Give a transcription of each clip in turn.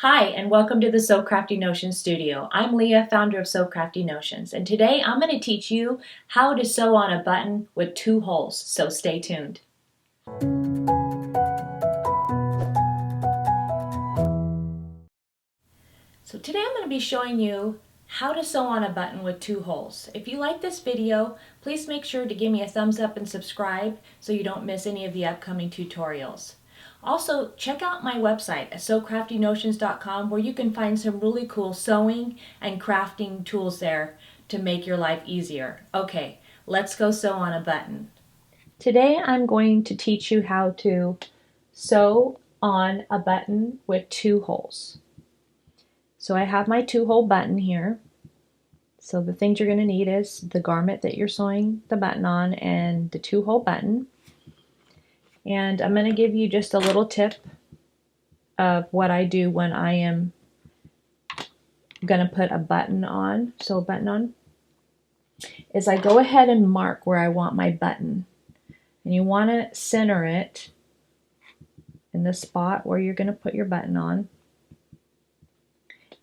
Hi, and welcome to the So Crafty Notions studio. I'm Leah, founder of So Crafty Notions, and today I'm going to teach you how to sew on a button with 2 holes, so stay tuned. So today I'm going to be showing you how to sew on a button with 2 holes. If you like this video, please make sure to give me a thumbs up and subscribe so you don't miss any of the upcoming tutorials. Also, check out my website at sewcraftynotions.com where you can find some really cool sewing and crafting tools there to make your life easier. Okay, let's go sew on a button. Today I'm going to teach you how to sew on a button with 2 holes. So I have my 2-hole button here. So the things you're going to need is the garment that you're sewing the button on and the 2-hole button. And I'm going to give you just a little tip of what I do when I am going to put a button on, sew a button on, is I go ahead and mark where I want my button. And you want to center it in the spot where you're going to put your button on.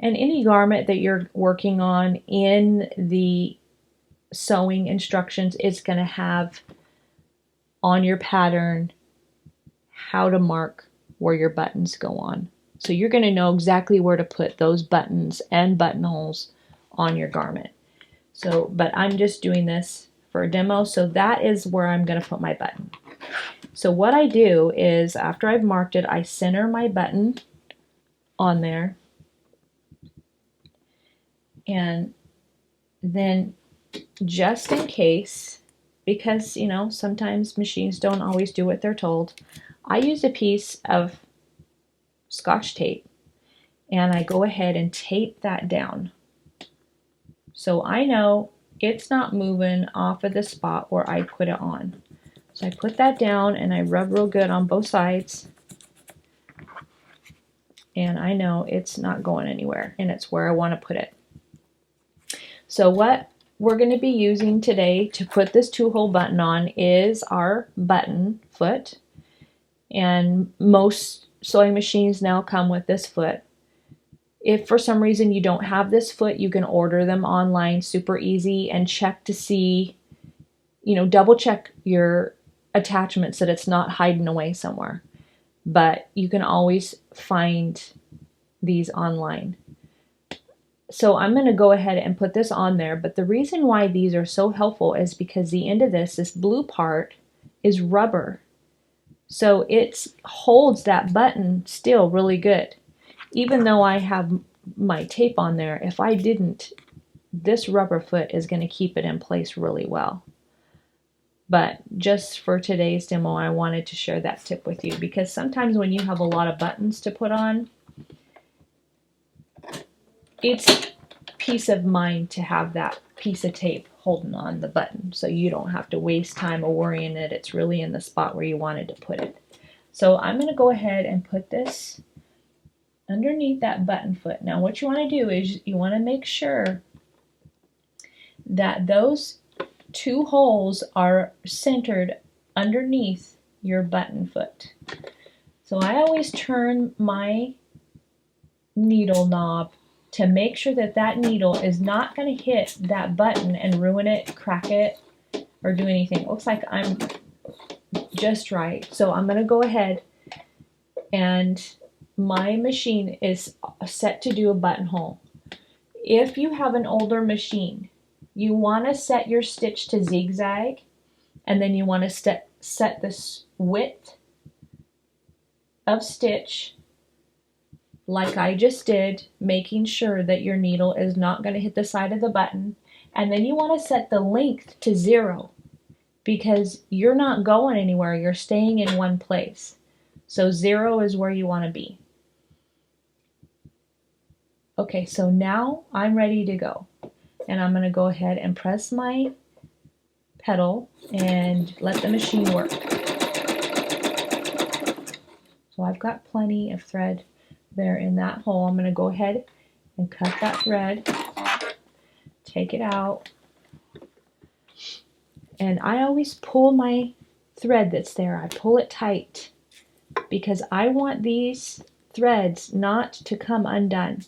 And any garment that you're working on in the sewing instructions, it's going to have on your pattern how to mark where your buttons go on. So you're going to know exactly where to put those buttons and buttonholes on your garment. So, but I'm just doing this for a demo, so that is where I'm going to put my button. So what I do is after I've marked it, I center my button on there. And then just in case, because sometimes machines don't always do what they're told, I use a piece of Scotch tape and I go ahead and tape that down. So I know it's not moving off of the spot where I put it on. So I put that down and I rub real good on both sides. And I know it's not going anywhere and it's where I want to put it. So what we're going to be using today to put this 2-hole button on is our button foot. And most sewing machines now come with this foot. If for some reason you don't have this foot, you can order them online super easy and check to see, double check your attachments that it's not hiding away somewhere. But you can always find these online. So I'm going to go ahead and put this on there, but the reason why these are so helpful is because the end of this blue part, is rubber. So it holds that button still really good. Even though I have my tape on there, if I didn't, this rubber foot is going to keep it in place really well. But just for today's demo, I wanted to share that tip with you because sometimes when you have a lot of buttons to put on, it's peace of mind to have that piece of tape holding on the button so you don't have to waste time worrying that it's really in the spot where you wanted to put it. So I'm going to go ahead and put this underneath that button foot. Now what you want to do is you want to make sure that those 2 holes are centered underneath your button foot. So I always turn my needle knob to make sure that that needle is not going to hit that button and ruin it, crack it, or do anything. It looks like I'm just right. So I'm going to go ahead, and my machine is set to do a buttonhole. If you have an older machine, you want to set your stitch to zigzag, and then you want to set this width of stitch like I just did, making sure that your needle is not going to hit the side of the button. And then you want to set the length to 0 because you're not going anywhere, you're staying in one place. So 0 is where you want to be. Okay, so now I'm ready to go. And I'm going to go ahead and press my pedal and let the machine work. So I've got plenty of thread there in that hole. I'm going to go ahead and cut that thread, take it out, and I always pull my thread that's there. I pull it tight because I want these threads not to come undone.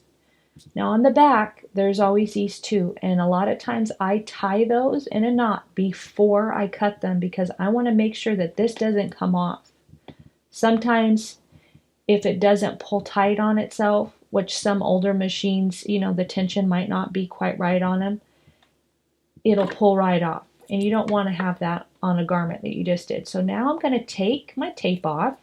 Now on the back, there's always these two, and a lot of times I tie those in a knot before I cut them because I want to make sure that this doesn't come off. Sometimes if it doesn't pull tight on itself, which some older machines, the tension might not be quite right on them, it'll pull right off. And you don't want to have that on a garment that you just did. So now I'm going to take my tape off.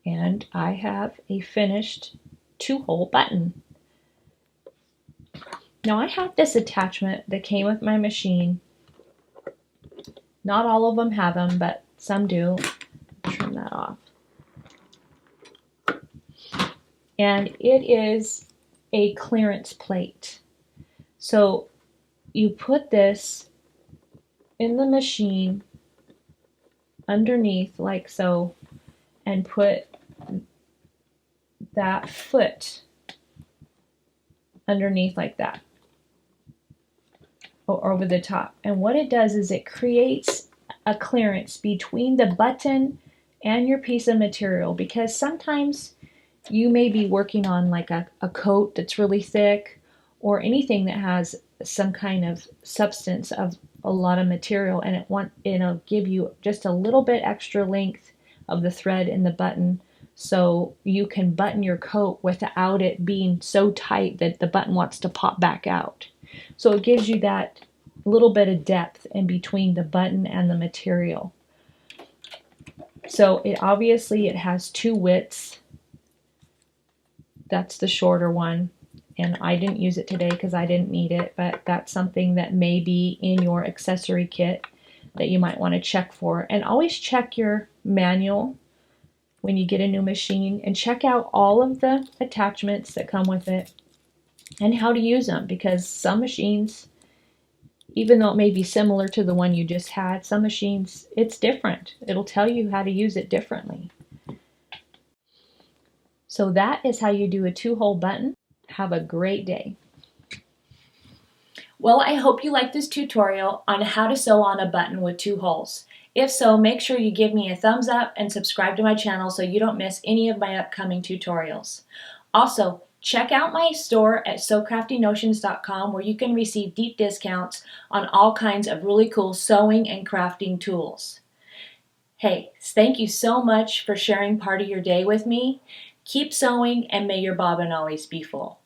And I have a finished 2-hole button. Now I have this attachment that came with my machine. Not all of them have them, but some do. Trim that off. And it is a clearance plate. So you put this in the machine underneath like so, and put that foot underneath like that, or over the top. And what it does is it creates a clearance between the button and your piece of material, because sometimes you may be working on like a coat that's really thick, or anything that has some kind of substance of a lot of material, and it'll give you just a little bit extra length of the thread in the button, so you can button your coat without it being so tight that the button wants to pop back out. So it gives you that little bit of depth in between the button and the material. So it has 2 widths. That's the shorter one, and I didn't use it today because I didn't need it, but that's something that may be in your accessory kit that you might want to check for. And always check your manual when you get a new machine, and check out all of the attachments that come with it and how to use them, because some machines, even though it may be similar to the one you just had, some machines, it's different. It'll tell you how to use it differently. So that is how you do a 2-hole button. Have a great day. Well, I hope you liked this tutorial on how to sew on a button with 2 holes. If so, make sure you give me a thumbs up and subscribe to my channel so you don't miss any of my upcoming tutorials. Also, check out my store at sewcraftynotions.com, where you can receive deep discounts on all kinds of really cool sewing and crafting tools. Hey, thank you so much for sharing part of your day with me. Keep sewing, and may your bobbin always be full.